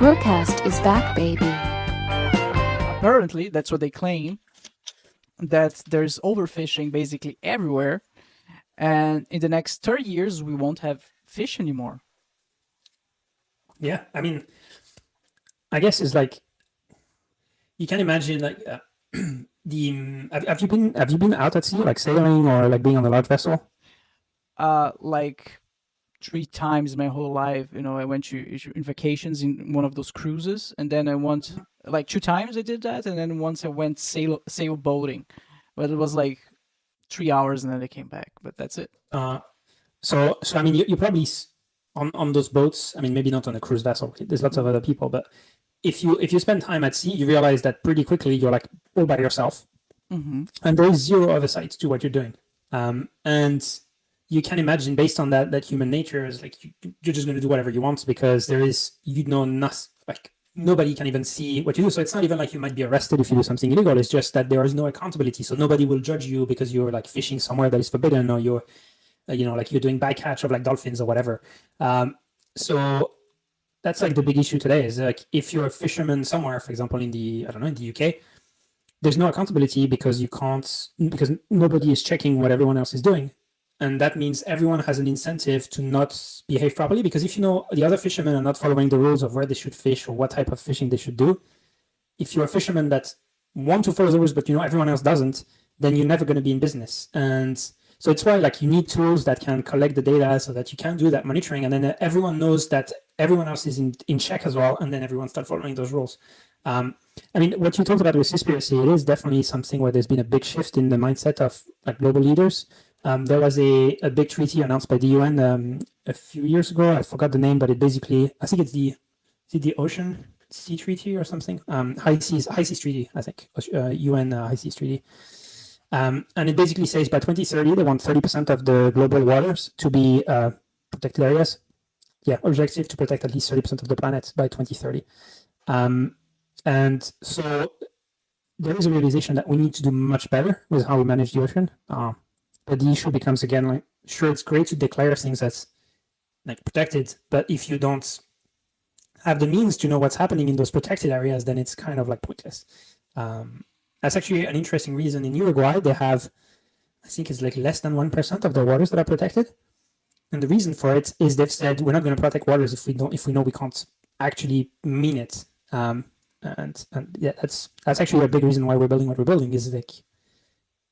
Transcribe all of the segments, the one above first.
BRUCAST is back, baby. Apparently, that's what they claim, that there's overfishing basically everywhere, and in the next 30 years, we won't have fish anymore. Yeah, I mean, I guess it's like you can imagine like have you been out at sea, like sailing or like being on a large vessel? Like 3 times my whole life, I went to in vacations in one of those cruises, and then I went like 2 times I did that, and then once I went sailboating, but it was like 3 hours, and then I came back. But that's it. So I mean, you probably on those boats. I mean, maybe not on a cruise vessel. There's lots of other people, but if you spend time at sea, you realize that pretty quickly you're like all by yourself, and there is zero oversight to what you're doing. And you can imagine, based on that human nature is like you're just going to do whatever you want because nothing, like nobody can even see what you do. So it's not even like you might be arrested if you do something illegal. It's just that there is no accountability. So nobody will judge you because you're like fishing somewhere that is forbidden, or you're like you're doing bycatch of like dolphins or whatever. So that's like the big issue today is like if you're a fisherman somewhere, for example, in the UK, there's no accountability because nobody is checking what everyone else is doing. And that means everyone has an incentive to not behave properly, because if the other fishermen are not following the rules of where they should fish or what type of fishing they should do, if you're a fisherman that want to follow the rules but everyone else doesn't, then you're never going to be in business. And so it's why like you need tools that can collect the data so that you can do that monitoring, and then everyone knows that everyone else is in check as well, and then everyone starts following those rules. I mean, what you talked about with Seaspiracy, it is definitely something where there's been a big shift in the mindset of like global leaders. There was a big treaty announced by the UN a few years ago. I forgot the name, but it basically, I think it's the Ocean Sea Treaty or something. High Seas Treaty, I think. UN High Seas Treaty. And it basically says by 2030, they want 30% of the global waters to be protected areas. Yeah, objective to protect at least 30% of the planet by 2030. And so there is a realization that we need to do much better with how we manage the ocean. But the issue becomes again, like, sure, it's great to declare things that's like protected, but if you don't have the means to know what's happening in those protected areas, then it's kind of like pointless. That's actually an interesting reason. In Uruguay, they have, I think it's like less than 1% of their waters that are protected. And the reason for it is they've said we're not going to protect waters if we know we can't actually mean it. And yeah, that's actually a big reason why we're building what we're building, is like,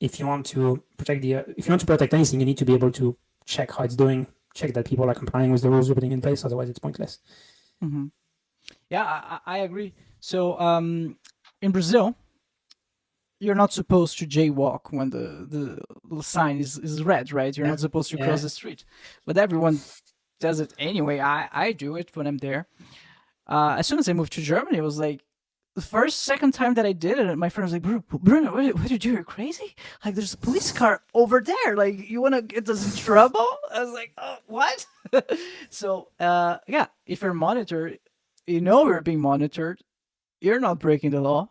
if you want to protect anything, you need to be able to check how it's doing, check that people are complying with the rules you're putting in place. Otherwise, it's pointless. Mm-hmm. Yeah, I agree. So in Brazil, you're not supposed to jaywalk when the sign is red, right? You're not supposed to cross the street, but everyone does it anyway. I do it when I'm there. As soon as I moved to Germany, it was like, the second time that I did it, my friend was like, Bruno, what did you do? You're crazy? Like, there's a police car over there. Like, you want to get us in trouble? I was like, oh, what? So, yeah, if you're monitored, you're being monitored, you're not breaking the law,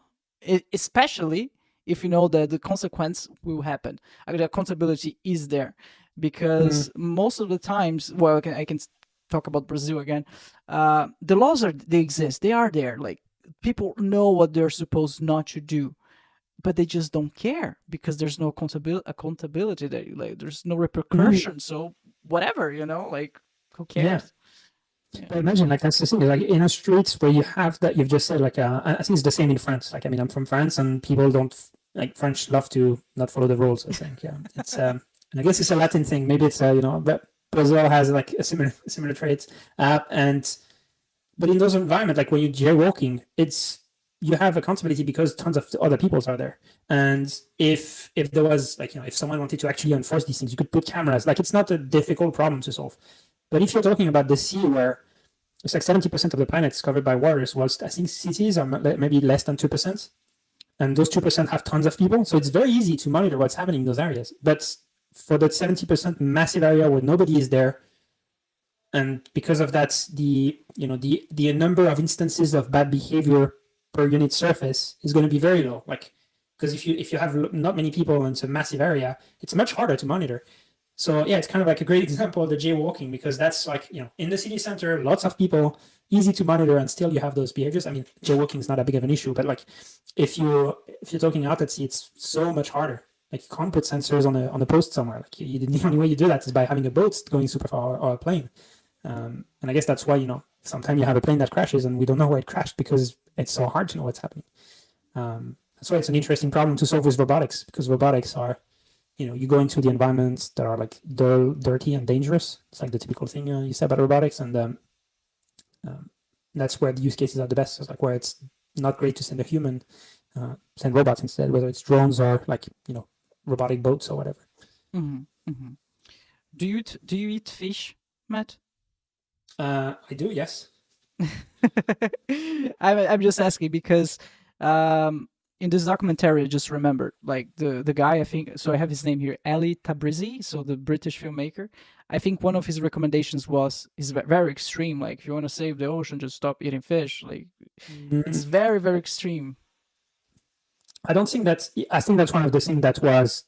especially if you know that the consequence will happen. The accountability is there, because most of the times, well, I can talk about Brazil again. The laws they exist. They are there. Like, people know what they're supposed not to do, but they just don't care because there's no accountability there. Like, there's no repercussion. So whatever, like, who cares? Yeah. But imagine, like, that's the thing, like in a streets where you have that, you've just said, like, I think it's the same in France. Like, I mean, I'm from France, and people don't, like, French love to not follow the rules, I think. Yeah. It's and I guess it's a Latin thing. Maybe it's but Brazil has like a similar traits. But in those environments, like when you're jaywalking, you have accountability because tons of other people are there. And if there was, like, if someone wanted to actually enforce these things, you could put cameras. Like, it's not a difficult problem to solve. But if you're talking about the sea, where it's like 70% of the planet is covered by waters, whilst I think cities are maybe less than 2%. And those 2% have tons of people. So it's very easy to monitor what's happening in those areas. But for that 70% massive area where nobody is there, and because of that, the number of instances of bad behavior per unit surface is going to be very low. Like, because if you have not many people in a massive area, it's much harder to monitor. So yeah, it's kind of like a great example of the jaywalking, because that's like, in the city center, lots of people, easy to monitor, and still you have those behaviors. I mean, jaywalking is not that big of an issue, but like if you're talking out at sea, it's so much harder. Like you can't put sensors on a post somewhere. Like the only way you do that is by having a boat going super far or a plane. And I guess that's why, you know, sometimes you have a plane that crashes and we don't know where it crashed because it's so hard to know what's happening. That's why it's an interesting problem to solve with robotics, because robotics are, you know, you go into the environments that are like dull, dirty, and dangerous. It's like the typical thing you say about robotics, and that's where the use cases are the best. It's like where it's not great to send a human, send robots instead, whether it's drones or like, you know, robotic boats or whatever. Do you eat fish, Matt? I do, yes. I'm just asking because in this documentary, I just remembered, like the guy, I think, so I have his name here, Ali Tabrizi, so the British filmmaker. I think one of his recommendations is very extreme. Like, if you want to save the ocean, just stop eating fish. Like, it's very, very extreme. I think that's one of the things that was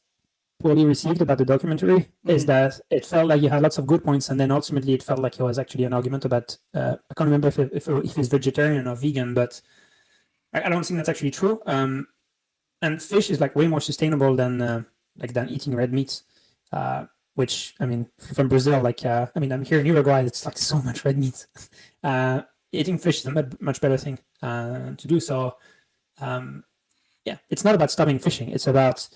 poorly received about the documentary, is that it felt like you had lots of good points, and then ultimately it felt like it was actually an argument about, I can't remember if he's vegetarian or vegan, but I don't think that's actually true. And fish is like way more sustainable than eating red meat, which, I mean, from Brazil, like, I mean, I'm here in Uruguay, it's like so much red meat. Eating fish is a much better thing to do. So, yeah, it's not about stopping fishing. It's about,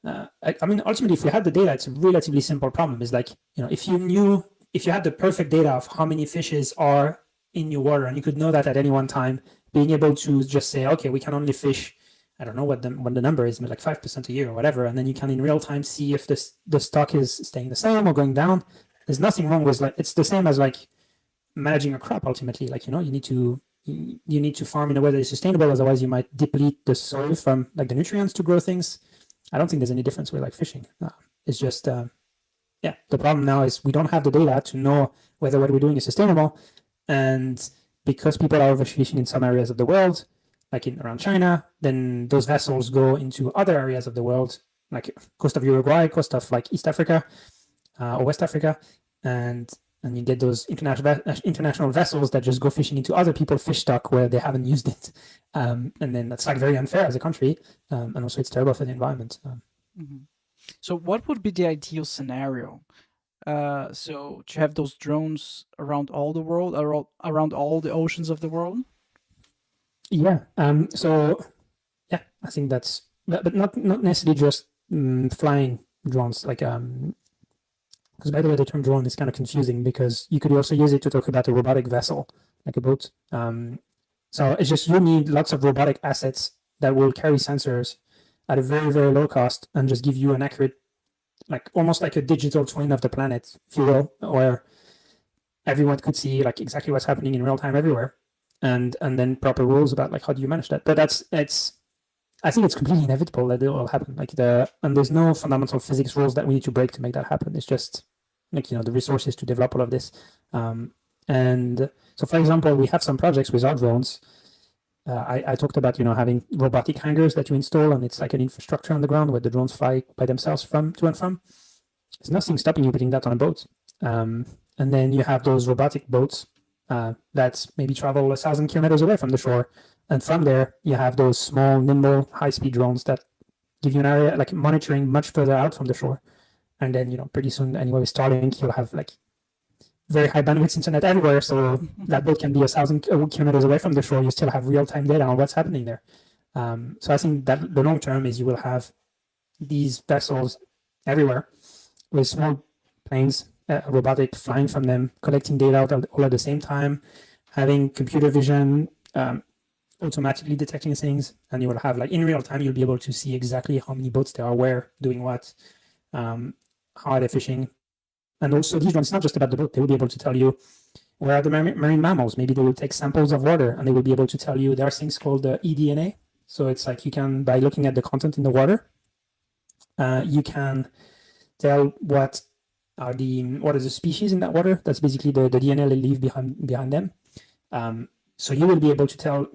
I mean, ultimately, if you had the data, it's a relatively simple problem. It's like, you know, if you had the perfect data of how many fishes are in your water, and you could know that at any one time, being able to just say, okay, we can only fish, I don't know what the number is, like 5% a year or whatever, and then you can in real time see if the stock is staying the same or going down. There's nothing wrong with, like, it's the same as like managing a crop ultimately. Like, you know, you need to farm in a way that is sustainable, otherwise you might deplete the soil from like the nutrients to grow things. I don't think there's any difference with like fishing. It's just, yeah, the problem now is we don't have the data to know whether what we're doing is sustainable. And because people are overfishing in some areas of the world, like around China, then those vessels go into other areas of the world, like coast of Uruguay, coast of like East Africa or West Africa, and you get those international vessels that just go fishing into other people's fish stock where they haven't used it, and then that's like very unfair as a country, and also it's terrible for the environment. So what would be the ideal scenario? So to have those drones around all the world, around all the oceans of the world? Yeah. So yeah, I think that's, but not necessarily just flying drones. Like, because by the way, the term drone is kind of confusing because you could also use it to talk about a robotic vessel, like a boat. So it's just, you need lots of robotic assets that will carry sensors at a very, very low cost and just give you an accurate, like almost like a digital twin of the planet, if you will, where everyone could see like exactly what's happening in real time everywhere, and then proper rules about like how do you manage that. But I think it's completely inevitable that it will happen. Like and there's no fundamental physics rules that we need to break to make that happen. It's just like, you know, the resources to develop all of this. And so, for example, we have some projects with our drones. I talked about, you know, having robotic hangars that you install, and it's like an infrastructure on the ground where the drones fly by themselves to and from. There's nothing stopping you putting that on a boat. And then you have those robotic boats that maybe travel 1,000 kilometers away from the shore. And from there, you have those small, nimble, high-speed drones that give you an area, like monitoring much further out from the shore. And then, you know, pretty soon, anyway, with Starlink, you'll have like very high bandwidth internet everywhere. So that boat can be 1,000 kilometers away from the shore. You still have real-time data on what's happening there. So I think that the long term is you will have these vessels everywhere with small planes, robotic flying from them, collecting data all at the same time, having computer vision, automatically detecting things, and you will have like in real time, you'll be able to see exactly how many boats there are, where, doing what, how are they fishing. And also these drones, it's not just about the boat, they will be able to tell you where are the marine mammals. Maybe they will take samples of water and they will be able to tell you there are things called the eDNA. So it's like you can, by looking at the content in the water, you can tell what is the species in that water. That's basically the DNA they leave behind them. So you will be able to tell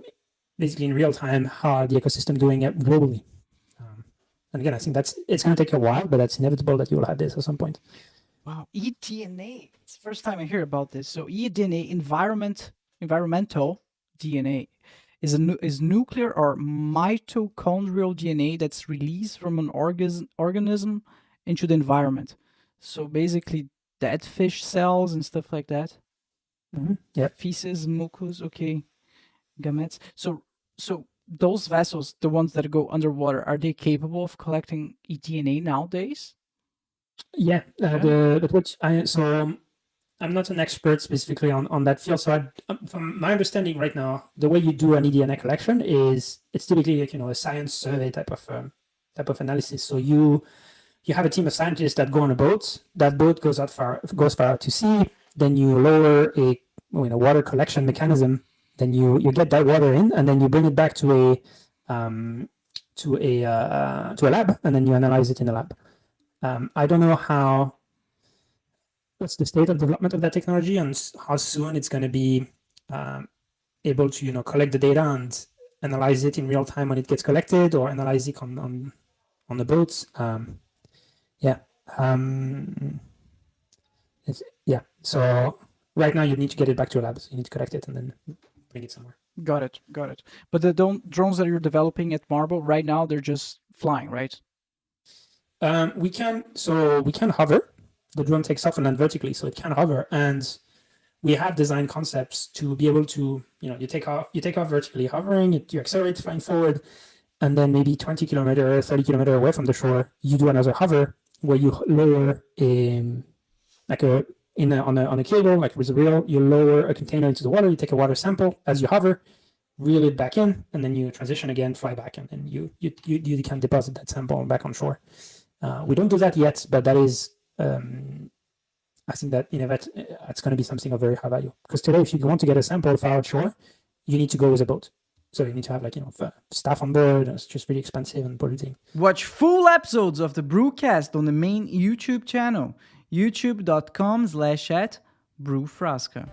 basically in real time how the ecosystem doing it globally. And again, I think it's going to take a while, but that's inevitable that you will have this at some point. Wow, eDNA. It's the first time I hear about this. So eDNA, environment environmental DNA is is nuclear or mitochondrial DNA that's released from an organism into the environment. So basically, dead fish cells and stuff like that. Yeah. Feces, mucus, okay, gametes. So those vessels, the ones that go underwater, are they capable of collecting eDNA nowadays? Yeah. But what I'm not an expert specifically on that field. So from my understanding right now, the way you do an eDNA collection is it's typically like, a science survey type of analysis. So you have a team of scientists that go on a boat. That boat goes far out to sea. Then you lower a water collection mechanism. Then you get that water in, and then you bring it back to a lab, and then you analyze it in the lab. I don't know what's the state of development of that technology and how soon it's going to be able to collect the data and analyze it in real time when it gets collected, or analyze it on the boats. So right now you need to get it back to a lab. So you need to collect it and then bring it somewhere. Got it. But the drones that you're developing at Marble right now, they're just flying, right? We can hover. The drone takes off and land vertically, so it can hover. And we have design concepts to be able to, you take off vertically hovering, you accelerate flying forward, and then maybe 20 kilometer, 30 kilometer away from the shore, you do another hover where you lower on a cable, like with a reel, you lower a container into the water, you take a water sample as you hover, reel it back in, and then you transition again, fly back, and then you can deposit that sample back on shore. We don't do that yet, but that is, I think that that's going to be something of very high value. Because today, if you want to get a sample far outshore, you need to go with a boat. So you need to have staff on board, and it's just really expensive and polluting. Watch full episodes of the BRUCAST on the main YouTube channel, youtube.com/@brewfrasca.